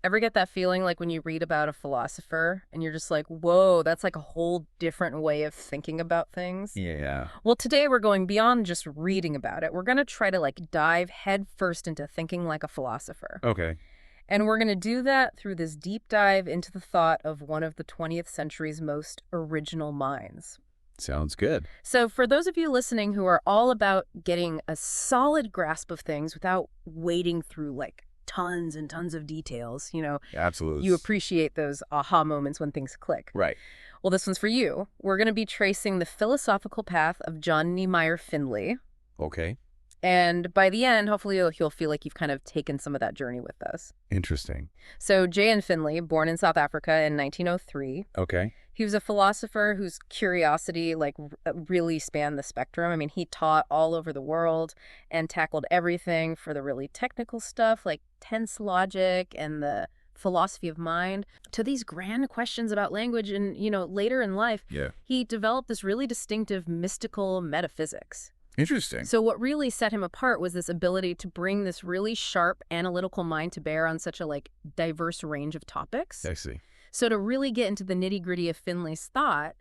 Ever get that feeling like when you read about a philosopher and you're just like, whoa, that's like a whole different way of thinking about things? Yeah. Well, today we're going beyond just reading about it. We're going to try to like dive headfirst into thinking like a philosopher. Okay. And we're going to do that through this deep dive into the thought of one of the 20th century's most original minds. Sounds good. So, for those of you listening who are all about getting a solid grasp of things without wading through like tons and tons of details, Absolutely. you appreciate those aha moments when things click. Right. Well, this one's for you. We're going to be tracing the philosophical path of John Niemeyer Findlay. Okay. And by the end, hopefully you'll feel like you've kind of taken some of that journey with us. Interesting. So J.N. Findlay, born in South Africa in 1903, Okay. he was a philosopher whose curiosity really spanned the spectrum. I mean, he taught all over the world and tackled everything for the really technical stuff like tense logic and the philosophy of mind to these grand questions about language. And, later in life, Yeah. he developed this really distinctive mystical metaphysics. Interesting. So what really set him apart was this ability to bring this really sharp analytical mind to bear on such a diverse range of topics. I see. So to really get into the nitty-gritty of Findlay's thought,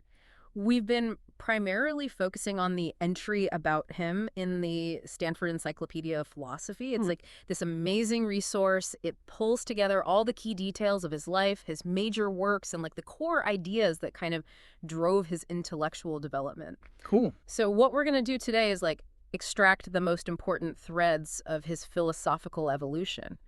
we've been primarily focusing on the entry about him in the Stanford Encyclopedia of Philosophy. It's like this amazing resource. It pulls together all the key details of his life, his major works, and the core ideas that kind of drove his intellectual development. Cool. So what we're going to do today is extract the most important threads of his philosophical evolution.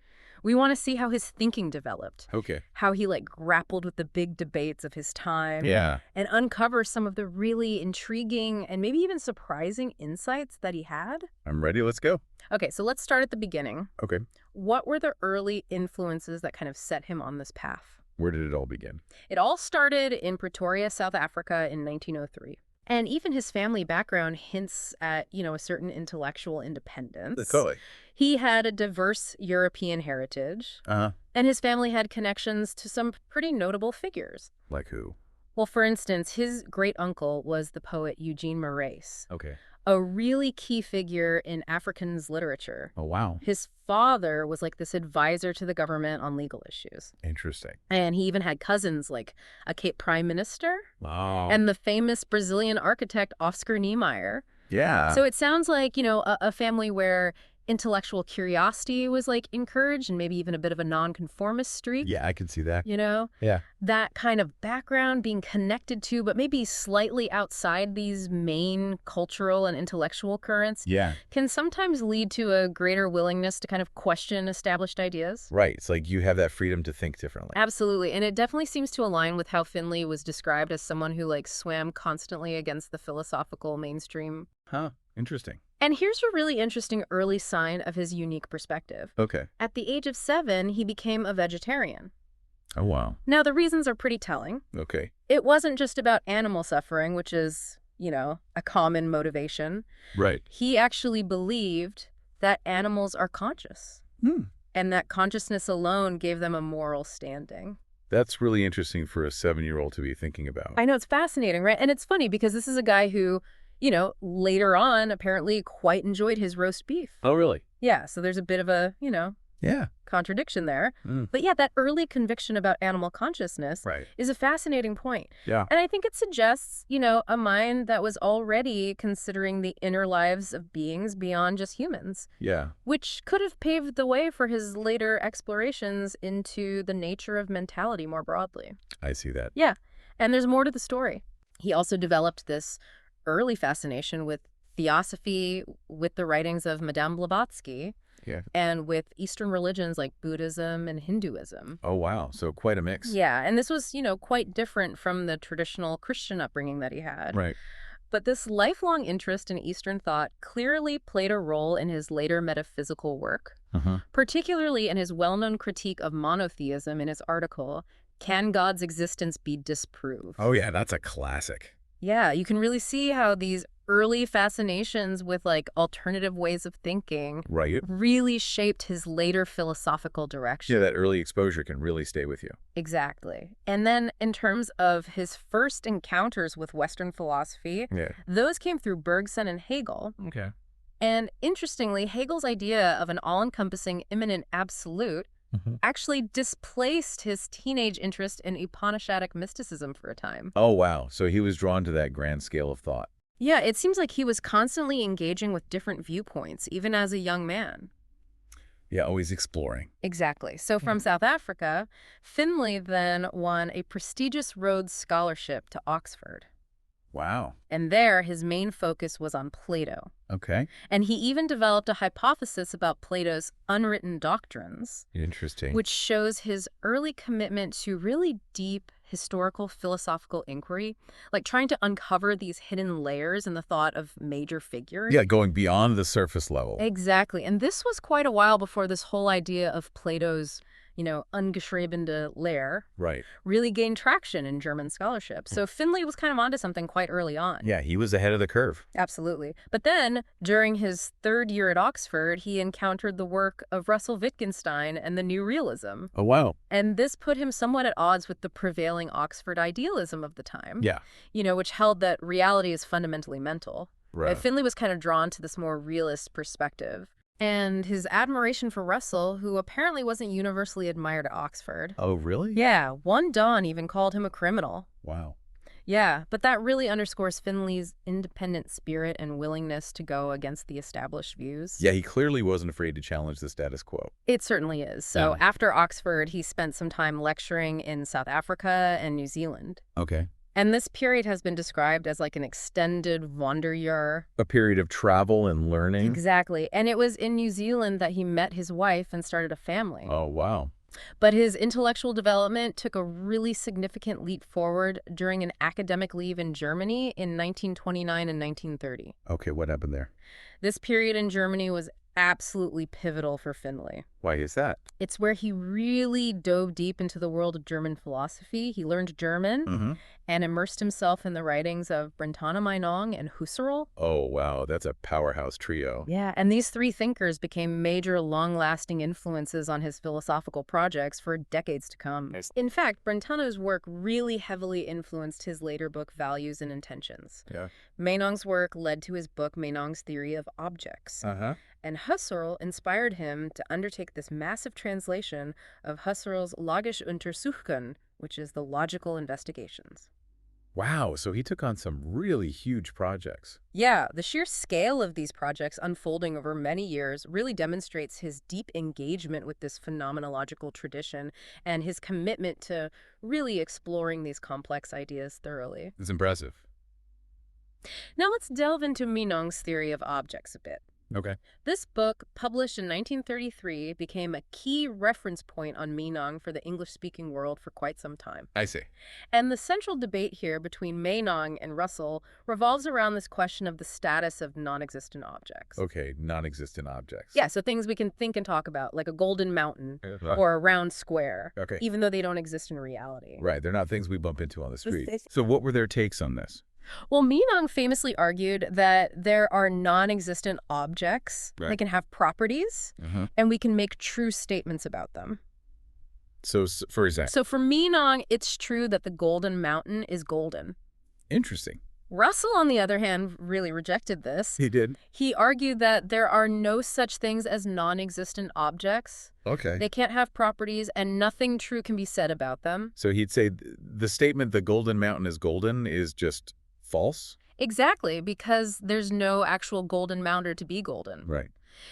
We want to see how his thinking developed, Okay. how he grappled with the big debates of his time, Yeah. and uncover some of the really intriguing and maybe even surprising insights that he had. I'm ready. Let's go. Okay, so let's start at the beginning. Okay. What were the early influences that kind of set him on this path? Where did it all begin? It all started in Pretoria, South Africa in 1903. And even his family background hints at, a certain intellectual independence. Totally. He had a diverse European heritage, Uh-huh. and his family had connections to some pretty notable figures. Like who? Well, for instance, his great-uncle was the poet Eugene Marais, Okay. a really key figure in Afrikaans literature. Oh, wow. His father was this advisor to the government on legal issues. Interesting. And he even had cousins like a Cape Prime Minister Wow. and the famous Brazilian architect Oscar Niemeyer. Yeah. So it sounds like, a family where intellectual curiosity was encouraged and maybe even a bit of a nonconformist streak. Yeah, I can see that. Yeah. That kind of background being connected to, but maybe slightly outside these main cultural and intellectual currents Yeah. can sometimes lead to a greater willingness to kind of question established ideas. Right. It's like you have that freedom to think differently. Absolutely. And it definitely seems to align with how Findlay was described as someone who swam constantly against the philosophical mainstream. Huh. Interesting. And here's a really interesting early sign of his unique perspective. Okay. At the age of 7, he became a vegetarian. Oh, wow. Now, the reasons are pretty telling. Okay. It wasn't just about animal suffering, which is, a common motivation. Right. He actually believed that animals are conscious, and that consciousness alone gave them a moral standing. That's really interesting for a 7-year-old to be thinking about. I know, it's fascinating, right? And it's funny because this is a guy who, later on apparently quite enjoyed his roast beef. Oh, really? Yeah, so there's a bit of a, Yeah. contradiction there. But yeah, that early conviction about animal consciousness Right. is a fascinating point. Yeah. And I think it suggests, a mind that was already considering the inner lives of beings beyond just humans, Yeah. which could have paved the way for his later explorations into the nature of mentality more broadly. I see that. Yeah, and there's more to the story. He also developed this early fascination with theosophy, with the writings of Madame Blavatsky, Yeah. and with Eastern religions like Buddhism and Hinduism. Oh, wow. So quite a mix. Yeah, and this was, quite different from the traditional Christian upbringing that he had. Right. But this lifelong interest in Eastern thought clearly played a role in his later metaphysical work, particularly in his well-known critique of monotheism in his article, Can God's Existence Be Disproved? Oh, yeah. That's a classic. Yeah, you can really see how these early fascinations with alternative ways of thinking Right. really shaped his later philosophical direction. Yeah, that early exposure can really stay with you. Exactly. And then in terms of his first encounters with Western philosophy, Yeah. those came through Bergson and Hegel. Okay. And interestingly, Hegel's idea of an all-encompassing immanent absolute Mhm. actually displaced his teenage interest in Upanishadic mysticism for a time. Oh, wow. So he was drawn to that grand scale of thought. Yeah, it seems like he was constantly engaging with different viewpoints, even as a young man. Yeah, always exploring. Exactly. So from South Africa, Findlay then won a prestigious Rhodes Scholarship to Oxford. Wow. And there, his main focus was on Plato. Okay. And he even developed a hypothesis about Plato's unwritten doctrines, Interesting. which shows his early commitment to really deep historical philosophical inquiry, like trying to uncover these hidden layers in the thought of major figures. Yeah, going beyond the surface level. Exactly. And this was quite a while before this whole idea of Plato's, ungeschriebene Lehre Right. really gained traction in German scholarship. So Findlay was kind of onto something quite early on. Yeah, he was ahead of the curve. Absolutely. But then, during his third year at Oxford, he encountered the work of Russell Wittgenstein and the New Realism. Oh, wow. And this put him somewhat at odds with the prevailing Oxford idealism of the time, Yeah. which held that reality is fundamentally mental. Right. Findlay was kind of drawn to this more realist perspective. And his admiration for Russell, who apparently wasn't universally admired at Oxford. Oh, really? Yeah, one Don even called him a criminal. Wow. Yeah, but that really underscores Findlay's independent spirit and willingness to go against the established views. Yeah, he clearly wasn't afraid to challenge the status quo. It certainly is. So Yeah. after Oxford, he spent some time lecturing in South Africa and New Zealand. Okay. And this period has been described as like an extended Wanderjahr. A period of travel and learning. Exactly. And it was in New Zealand that he met his wife and started a family. Oh, wow. But his intellectual development took a really significant leap forward during an academic leave in Germany in 1929 and 1930. Okay, what happened there? This period in Germany was absolutely pivotal for Findlay. Why is that? It's where he really dove deep into the world of German philosophy. He learned German Mm-hmm. and immersed himself in the writings of Brentano Meinong and Husserl. Oh, wow. That's a powerhouse trio. Yeah, and these three thinkers became major, long-lasting influences on his philosophical projects for decades to come. Nice. In fact, Brentano's work really heavily influenced his later book, Values and Intentions. Yeah. Meinong's work led to his book, Meinong's Theory of Objects. Uh-huh. And Husserl inspired him to undertake this massive translation of Husserl's Logische Untersuchungen, which is the logical investigations. Wow, so he took on some really huge projects. Yeah, the sheer scale of these projects unfolding over many years really demonstrates his deep engagement with this phenomenological tradition and his commitment to really exploring these complex ideas thoroughly. It's impressive. Now let's delve into Meinong's theory of objects a bit. Okay. This book, published in 1933, became a key reference point on Meinong for the English-speaking world for quite some time. I see. And the central debate here between Meinong and Russell revolves around this question of the status of non-existent objects. Okay, non-existent objects. Yeah, so things we can think and talk about, like a golden mountain Uh, or a round square, Okay. even though they don't exist in reality. Right, they're not things we bump into on the street. This- So what were their takes on this? Well, Meinong famously argued that there are non-existent objects. Right. They can have properties, Uh-huh. and we can make true statements about them. So, for example, So for Meinong, it's true that the golden mountain is golden. interesting. Russell, on the other hand, really rejected this. He did. He argued that there are no such things as non-existent objects. Okay. They can't have properties, and nothing true can be said about them. So he'd say the statement the golden mountain is golden is just false? Exactly, because there's no actual golden mountain to be golden. Right.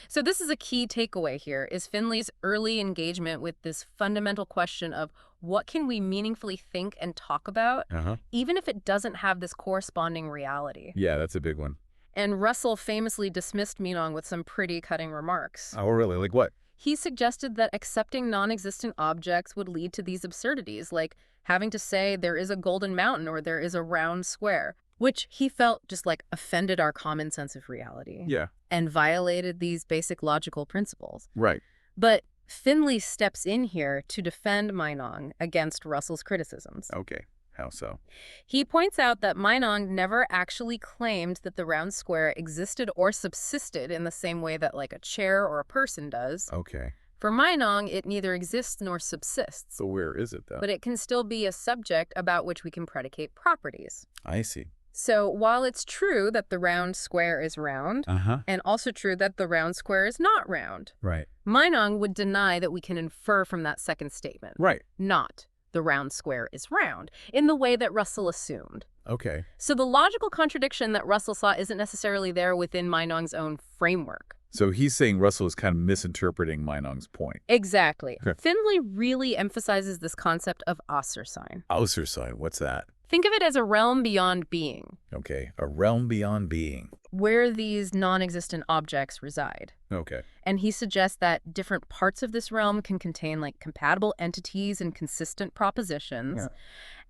So this is a key takeaway here, is Findlay's early engagement with this fundamental question of what can we meaningfully think and talk about, Uh-huh. even if it doesn't have this corresponding reality. Yeah, that's a big one. And Russell famously dismissed Meinong with some pretty cutting remarks. Oh, really? Like what? He suggested that accepting non-existent objects would lead to these absurdities, like having to say there is a golden mountain or there is a round square, which he felt just like offended our common sense of reality Yeah. and violated these basic logical principles. Right. But Findlay steps in here to defend Meinong against Russell's criticisms. Okay. How so? He points out that Meinong never actually claimed that the round square existed or subsisted in the same way that like a chair or a person does. Okay. For Meinong, it neither exists nor subsists, So where is it, though? but it can still be a subject about which we can predicate properties. I see. So while it's true that the round square is round, Uh-huh. and also true that the round square is not round, Right. Meinong would deny that we can infer from that second statement. Right. Not the round square is round, in the way that Russell assumed. Okay. So the logical contradiction that Russell saw isn't necessarily there within Meinong's own framework. So he's saying Russell is kind of misinterpreting Meinong's point. Exactly. Okay. Findlay really emphasizes this concept of Außersein. Außersein, what's that? Think of it as a realm beyond being, Okay, a realm beyond being. where these non-existent objects reside. Okay. And he suggests that different parts of this realm can contain like compatible entities and consistent propositions, Yeah.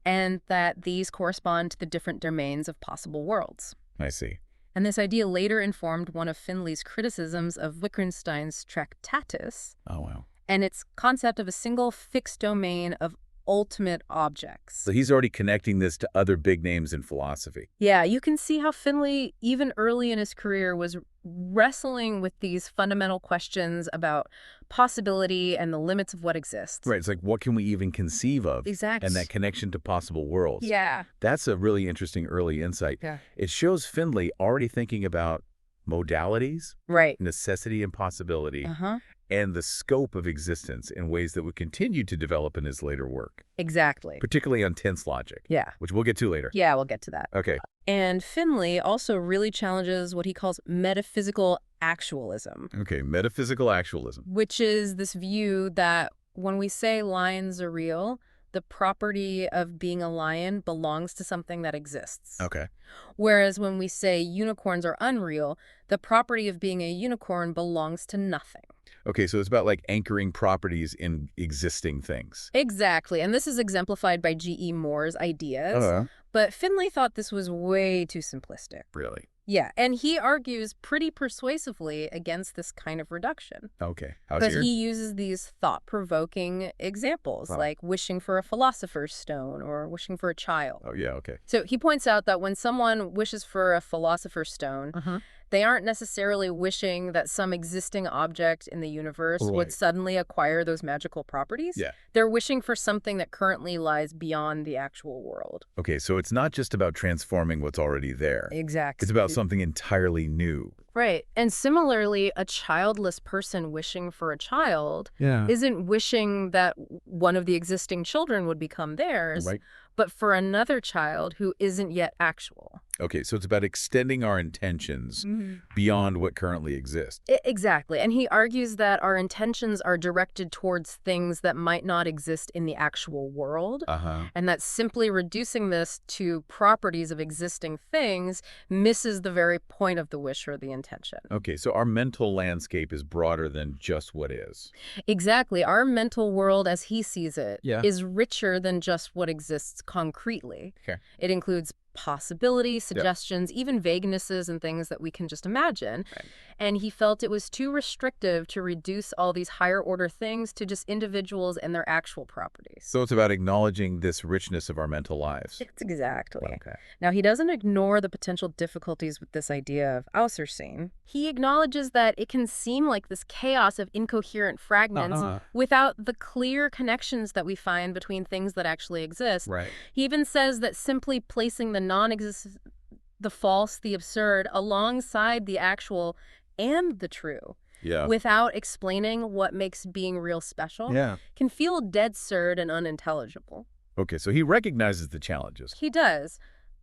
and that these correspond to the different domains of possible worlds. I see. And this idea later informed one of Findlay's criticisms of Wittgenstein's Tractatus Oh, wow. and its concept of a single fixed domain of ultimate objects. So he's already connecting this to other big names in philosophy. Yeah, you can see how Findlay, even early in his career, was wrestling with these fundamental questions about possibility and the limits of what exists. Right, it's like, what can we even conceive of? Exactly. And that connection to possible worlds. Yeah. That's a really interesting early insight. Yeah. It shows Findlay already thinking about modalities, Right. necessity and possibility, Uh-huh. and the scope of existence in ways that would continue to develop in his later work, Exactly. particularly on tense logic, Yeah. which we'll get to later. Yeah, we'll get to that. Okay. And Findlay also really challenges what he calls metaphysical actualism, Okay, metaphysical actualism. which is this view that when we say lions are real, the property of being a lion belongs to something that exists. Okay. Whereas when we say unicorns are unreal, the property of being a unicorn belongs to nothing. Okay, so it's about like anchoring properties in existing things. Exactly. And this is exemplified by G.E. Moore's ideas. But Findlay thought this was way too simplistic. Really? Yeah, and he argues pretty persuasively against this kind of reduction. Okay. How's But your... he uses these thought-provoking examples, Wow. like wishing for a philosopher's stone or wishing for a child. Oh, yeah, okay. So he points out that when someone wishes for a philosopher's stone, they aren't necessarily wishing that some existing object in the universe would Right. suddenly acquire those magical properties. Yeah. They're wishing for something that currently lies beyond the actual world. Okay, so it's not just about transforming what's already there. Exactly. It's about something entirely new. Right. And similarly, a childless person wishing for a child Yeah. isn't wishing that one of the existing children would become theirs, Right. but for another child who isn't yet actual. Okay, so it's about extending our intentions beyond what currently exists. Exactly. And he argues that our intentions are directed towards things that might not exist in the actual world, Uh-huh. and that simply reducing this to properties of existing things misses the very point of the wish or the intention. Okay, so our mental landscape is broader than just what is. Exactly. Our mental world, as he sees it, Yeah. is richer than just what exists concretely. Okay. It includes possibilities, suggestions, even vaguenesses and things that we can just imagine. Right. And he felt it was too restrictive to reduce all these higher order things to just individuals and their actual properties. So it's about acknowledging this richness of our mental lives. It's exactly. Okay. Now, he doesn't ignore the potential difficulties with this idea of Außersehen. He acknowledges that it can seem like this chaos of incoherent fragments without the clear connections that we find between things that actually exist. Right. He even says that simply placing the non-existent, the false, the absurd alongside the actual and the true Yeah. without explaining what makes being real special Yeah. can feel dead absurd and unintelligible. Okay, so he recognizes the challenges. He does.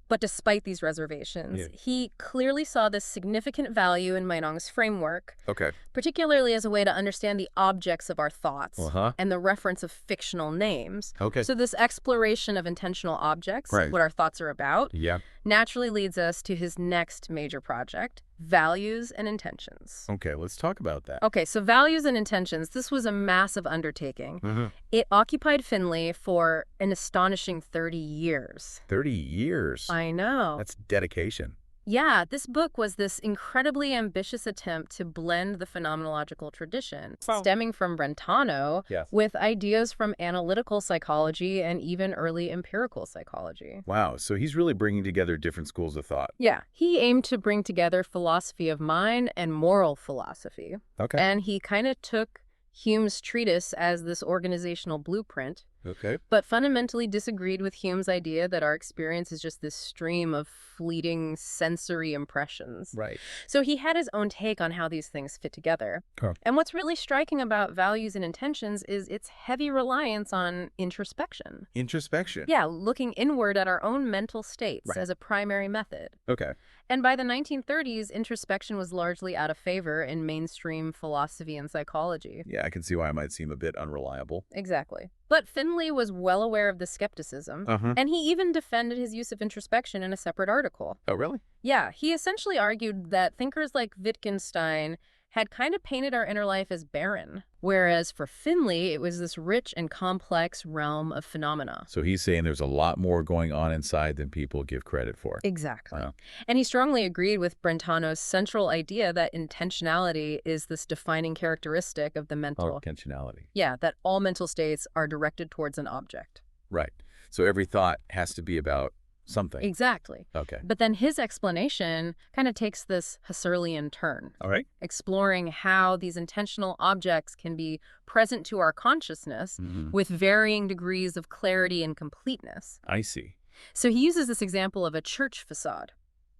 But despite these reservations, Yeah. he clearly saw this significant value in Meinong's framework, Okay. particularly as a way to understand the objects of our thoughts Uh-huh. and the reference of fictional names. Okay. So this exploration of intentional objects, Right. what our thoughts are about, Yeah. naturally leads us to his next major project, values and intentions. Okay, let's talk about that. Okay, so values and intentions, this was a massive undertaking. It occupied Findlay for an astonishing 30 years. 30 years. I know. That's dedication. Yeah, this book was this incredibly ambitious attempt to blend the phenomenological tradition, stemming from Brentano, Yes. with ideas from analytical psychology and even early empirical psychology. Wow, so he's really bringing together different schools of thought. Yeah, he aimed to bring together philosophy of mind and moral philosophy. Okay. And he kind of took Hume's treatise as this organizational blueprint, Okay. but fundamentally disagreed with Hume's idea that our experience is just this stream of fleeting sensory impressions. Right. So he had his own take on how these things fit together. Huh. And what's really striking about values and intentions is its heavy reliance on introspection. Introspection. Yeah, looking inward at our own mental states Right. as a primary method. Okay. And by the 1930s, introspection was largely out of favor in mainstream philosophy and psychology. Yeah, I can see why it might seem a bit unreliable. Exactly. But Findlay was well aware of the skepticism, Uh-huh. and he even defended his use of introspection in a separate article. Oh, really? Yeah, he essentially argued that thinkers like Wittgenstein had kind of painted our inner life as barren, whereas for Findlay, it was this rich and complex realm of phenomena. So he's saying there's a lot more going on inside than people give credit for. Exactly. Wow. And he strongly agreed with Brentano's central idea that intentionality is this defining characteristic of the mental. Intentionality. Yeah, that all mental states are directed towards an object. Right. So every thought has to be about something. Exactly. Okay. But then his explanation kind of takes this Husserlian turn, All right. exploring how these intentional objects can be present to our consciousness Mm-hmm. with varying degrees of clarity and completeness. I see. So he uses this example of a church facade.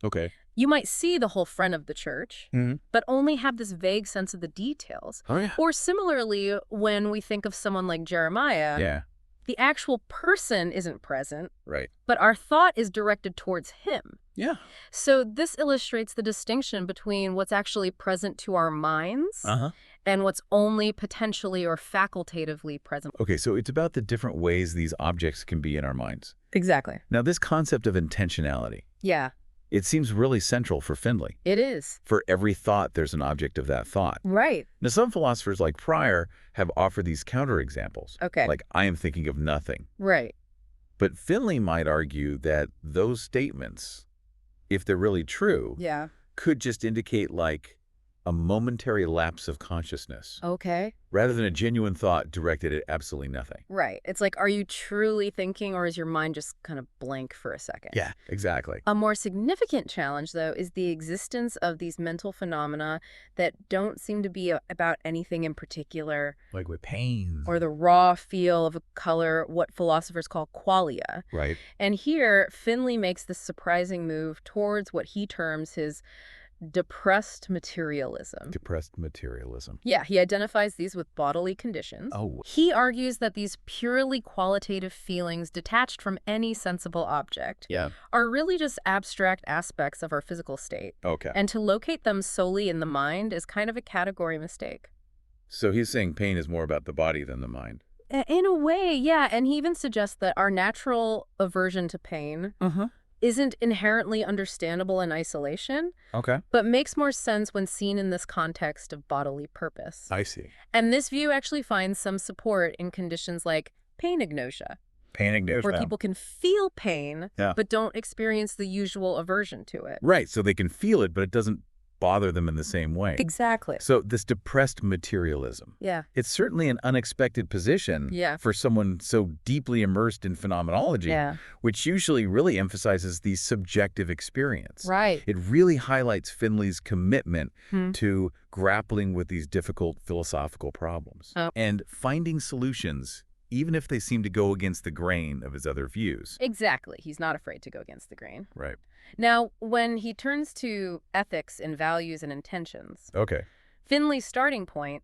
Okay. You might see the whole front of the church, Mm-hmm. but only have this vague sense of the details. Oh, yeah. Or similarly, when we think of someone like Jeremiah, Yeah. the actual person isn't present, Right. but our thought is directed towards him. Yeah. So this illustrates the distinction between what's actually present to our minds Uh-huh. and what's only potentially or facultatively present. Okay, so it's about the different ways these objects can be in our minds. Exactly. Now, this concept of intentionality, Yeah, it seems really central for Findlay. it is. For every thought, there's an object of that thought. Right. Now, some philosophers like Pryor have offered these counterexamples. Okay. Like, I am thinking of nothing. Right. But Findlay might argue that those statements, if they're really true, Yeah. could just indicate like a momentary lapse of consciousness, Okay. rather than a genuine thought directed at absolutely nothing. Right. It's like, are you truly thinking, or is your mind just kind of blank for a second? Yeah, exactly. A more significant challenge, though, is the existence of these mental phenomena that don't seem to be about anything in particular, Like with pain. or the raw feel of a color, what philosophers call qualia. Right. And here, Findlay makes this surprising move towards what he terms his depressed materialism. Depressed materialism. Yeah, he identifies these with bodily conditions. Oh. He argues that these purely qualitative feelings detached from any sensible object Yeah. are really just abstract aspects of our physical state. Okay. And to locate them solely in the mind is kind of a category mistake. So he's saying pain is more about the body than the mind. In a way, yeah. And he even suggests that our natural aversion to pain Uh-huh. isn't inherently understandable in isolation, Okay. but makes more sense when seen in this context of bodily purpose. I see. And this view actually finds some support in conditions like pain agnosia, Pain agnosia. where people can feel pain, Yeah. but don't experience the usual aversion to it. Right, so they can feel it, but it doesn't bother them in the same way. Exactly. So this depressed materialism, Yeah. it's certainly an unexpected position Yeah. for someone so deeply immersed in phenomenology, Yeah. which usually really emphasizes the subjective experience. Right. It really highlights Findlay's commitment Hmm. to grappling with these difficult philosophical problems Oh. and finding solutions, even if they seem to go against the grain of his other views. Exactly. He's not afraid to go against the grain. Right. Now, when he turns to ethics and values and intentions, Okay. Findlay's starting point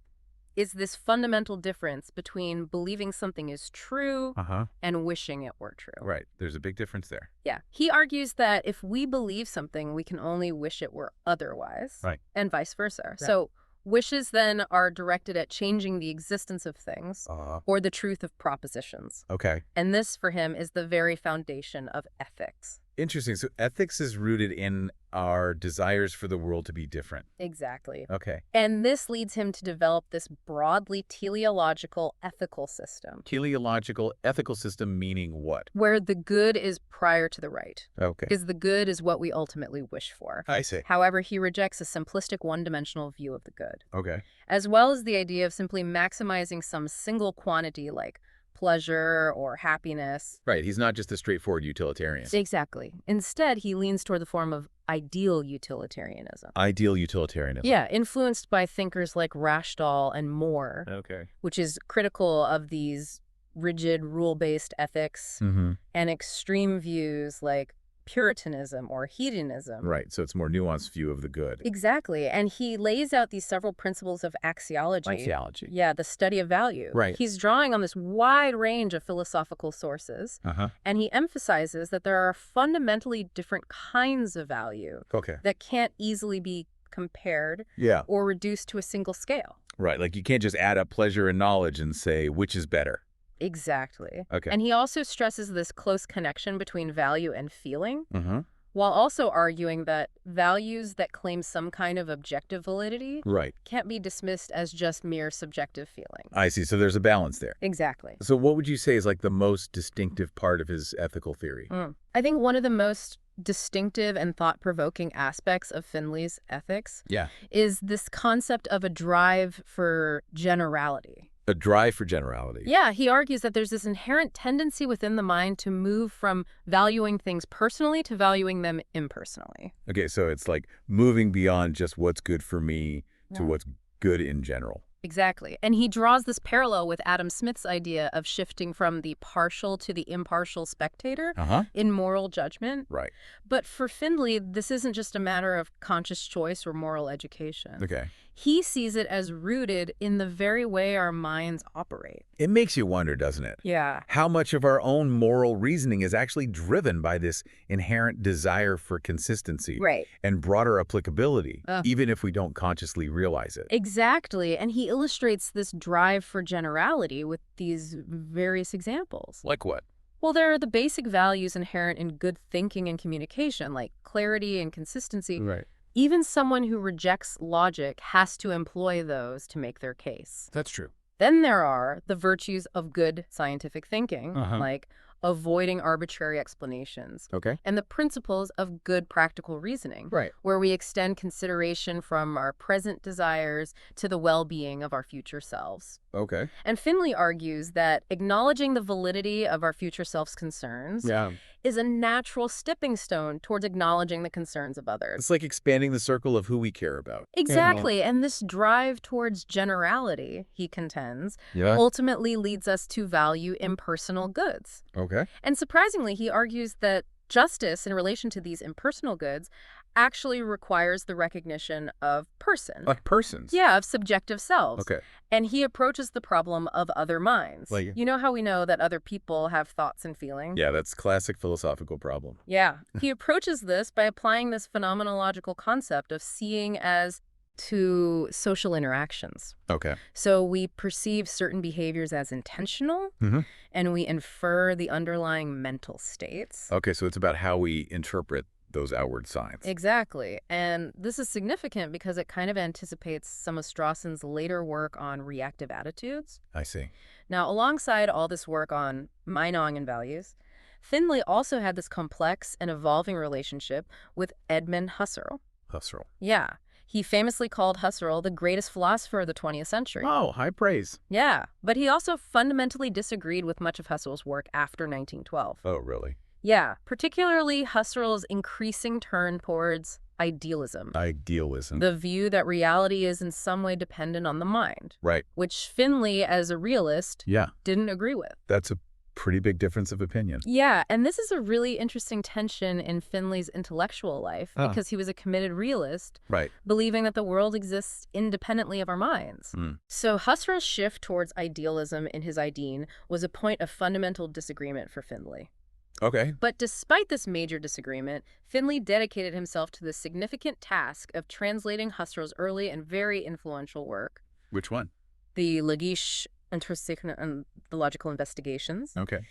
is this fundamental difference between believing something is true Uh-huh. and wishing it were true. Right. There's a big difference there. Yeah. He argues that if we believe something, we can only wish it were otherwise. Right. And vice versa. Yeah. So wishes then are directed at changing the existence of things or the truth of propositions. Okay. And this, for him, is the very foundation of ethics. Interesting. So ethics is rooted in our desires for the world to be different. Exactly. Okay. And this leads him to develop this broadly teleological ethical system, Teleological ethical system meaning what? where the good is prior to the right, Okay. because the good is what we ultimately wish for. I see. However, he rejects a simplistic one-dimensional view of the good, Okay. as well as the idea of simply maximizing some single quantity like pleasure or happiness. Right. He's not just a straightforward utilitarian. Exactly. Instead, he leans toward the form of ideal utilitarianism. Ideal utilitarianism. Yeah, influenced by thinkers like Rashdall and Moore, Okay. which is critical of these rigid, rule-based ethics Mm-hmm. and extreme views like Puritanism or hedonism. Right, so it's a more nuanced view of the good. Exactly. And he lays out these several principles of axiology. Axiology. Yeah, the study of value. Right. He's drawing on this wide range of philosophical sources, Uh-huh. and he emphasizes that there are fundamentally different kinds of value Okay. that can't easily be compared Yeah. or reduced to a single scale. Right, like you can't just add up pleasure and knowledge and say which is better. Exactly. Okay. And he also stresses this close connection between value and feeling, Mm-hmm. while also arguing that values that claim some kind of objective validity Right. can't be dismissed as just mere subjective feeling. I see, so there's a balance there. Exactly. So what would you say is like the most distinctive part of his ethical theory? I think one of the most distinctive and thought-provoking aspects of Findlay's ethics Yeah. is this concept of a drive for generality. A drive for generality. Yeah, he argues that there's this inherent tendency within the mind to move from valuing things personally to valuing them impersonally. Okay, so it's like moving beyond just what's good for me to Yeah. what's good in general. Exactly. And he draws this parallel with Adam Smith's idea of shifting from the partial to the impartial spectator Uh-huh. in moral judgment. Right. But for Findlay, this isn't just a matter of conscious choice or moral education. Okay. He sees it as rooted in the very way our minds operate. It makes you wonder, doesn't it? Yeah. How much of our own moral reasoning is actually driven by this inherent desire for consistency Right. and broader applicability, Ugh. even if we don't consciously realize it. Exactly. And he illustrates this drive for generality with these various examples. Like what? Well, there are the basic values inherent in good thinking and communication, like clarity and consistency. Right. Even someone who rejects logic has to employ those to make their case. That's true. Then there are the virtues of good scientific thinking, Uh-huh. like avoiding arbitrary explanations, Okay. and the principles of good practical reasoning, Right. where we extend consideration from our present desires to the well-being of our future selves. Okay. And Findlay argues that acknowledging the validity of our future self's concerns Yeah. is a natural stepping stone towards acknowledging the concerns of others. It's like expanding the circle of who we care about. Exactly. And this drive towards generality, he contends, Yeah. ultimately leads us to value impersonal goods. Okay. And surprisingly, he argues that justice in relation to these impersonal goods actually requires the recognition of person. Like persons. Yeah, of subjective selves. Okay. And he approaches the problem of other minds. Like- You know how we know that other people have thoughts and feelings? Yeah, that's classic philosophical problem. Yeah. He approaches this by applying this phenomenological concept of seeing as to social interactions. Okay. So we perceive certain behaviors as intentional, Mhm. and we infer the underlying mental states. Okay, so it's about how we interpret those outward signs. Exactly. And this is significant because it kind of anticipates some of Strawson's later work on reactive attitudes. I see. Now, alongside all this work on mind-knowing and values, Findlay also had this complex and evolving relationship with Edmund Husserl. Husserl. Yeah. He famously called Husserl the greatest philosopher of the 20th century. Oh, high praise. Yeah, but he also fundamentally disagreed with much of Husserl's work after 1912. Oh, really? Yeah, particularly Husserl's increasing turn towards idealism. Idealism. The view that reality is in some way dependent on the mind, Right. which Findlay, as a realist, Yeah, didn't agree with. that's a pretty big difference of opinion. Yeah, and this is a really interesting tension in Findlay's intellectual life Ah. because he was a committed realist, Right. believing that the world exists independently of our minds. Mm. So Husserl's shift towards idealism in his Ideen was a point of fundamental disagreement for Findlay. Okay. But despite this major disagreement, Findlay dedicated himself to the significant task of translating Husserl's early and very influential work, Which one? the Logische Untersuchungen and the Logical Investigations. Okay.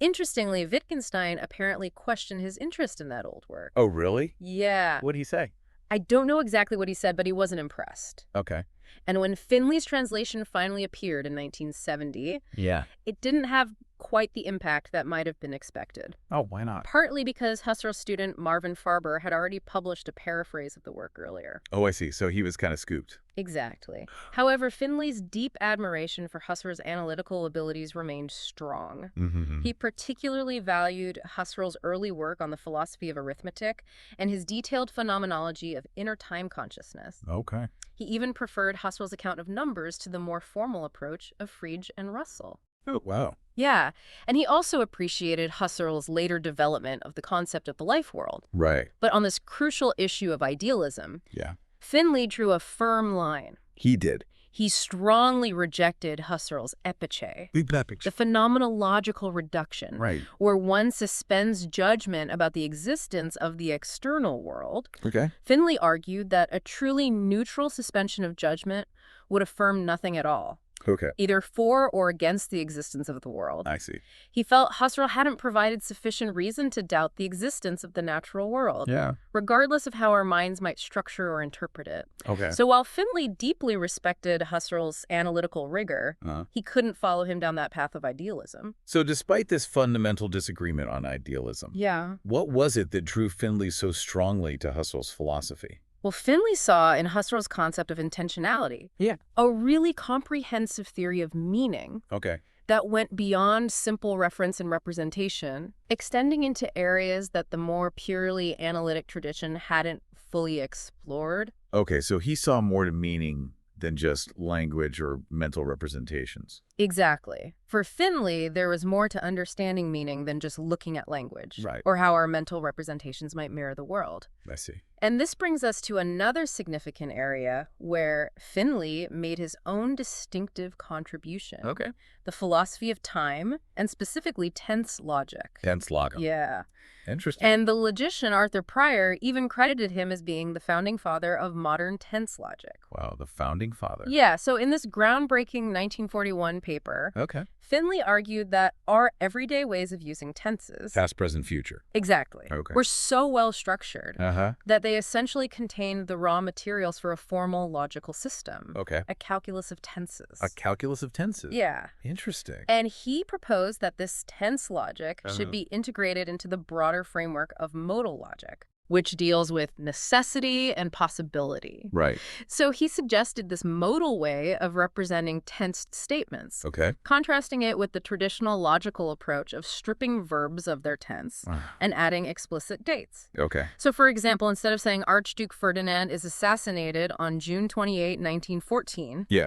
Interestingly, Wittgenstein apparently questioned his interest in that old work. Oh, really? Yeah. What'd he say? I don't know exactly what he said, but he wasn't impressed. Okay. And when Findlay's translation finally appeared in 1970, Yeah. it didn't have quite the impact that might have been expected. Oh, why not? Partly because Husserl's student Marvin Farber had already published a paraphrase of the work earlier. Oh, I see. So he was kind of scooped. Exactly. However, Findlay's deep admiration for Husserl's analytical abilities remained strong. Mm-hmm. He particularly valued Husserl's early work on the philosophy of arithmetic and his detailed phenomenology of inner time consciousness. Okay. He even preferred Husserl's account of numbers to the more formal approach of Frege and Russell. Oh, wow. Yeah, and he also appreciated Husserl's later development of the concept of the life world. Right. But on this crucial issue of idealism, Yeah. Findlay drew a firm line. He did. He strongly rejected Husserl's epiche, Big epic. the phenomenological reduction, Right. where one suspends judgment about the existence of the external world. Okay. Findlay argued that a truly neutral suspension of judgment would affirm nothing at all, Okay. either for or against the existence of the world. I see. He felt Husserl hadn't provided sufficient reason to doubt the existence of the natural world, Yeah. regardless of how our minds might structure or interpret it. Okay. So while Findlay deeply respected Husserl's analytical rigor, Uh-huh. he couldn't follow him down that path of idealism. So despite this fundamental disagreement on idealism, Yeah. what was it that drew Findlay so strongly to Husserl's philosophy? Well, Findlay saw in Husserl's concept of intentionality a really comprehensive theory of meaning Okay. that went beyond simple reference and representation, extending into areas that the more purely analytic tradition hadn't fully explored. Okay, so he saw more to meaning than just language or mental representations. Exactly. For Findlay, there was more to understanding meaning than just looking at language, Right. or how our mental representations might mirror the world. I see. And this brings us to another significant area where Findlay made his own distinctive contribution. Okay. The philosophy of time, and specifically tense logic. Tense logos. Yeah. Interesting. And the logician Arthur Prior even credited him as being the founding father of modern tense logic. Wow, the founding father. Yeah, so in this groundbreaking 1941 paper, Okay. Findlay argued that our everyday ways of using tenses— Past, present, future. Exactly. Okay. Were so well structured Uh-huh. that they essentially contained the raw materials for a formal logical system. Okay. A calculus of tenses. A calculus of tenses. Yeah. Interesting. And he proposed that this tense logic Uh-huh. should be integrated into the broader framework of modal logic, which deals with necessity and possibility. Right. So he suggested this modal way of representing tensed statements, Okay. contrasting it with the traditional logical approach of stripping verbs of their tense and adding explicit dates. Okay. So, for example, instead of saying Archduke Ferdinand is assassinated on June 28, 1914, Yeah.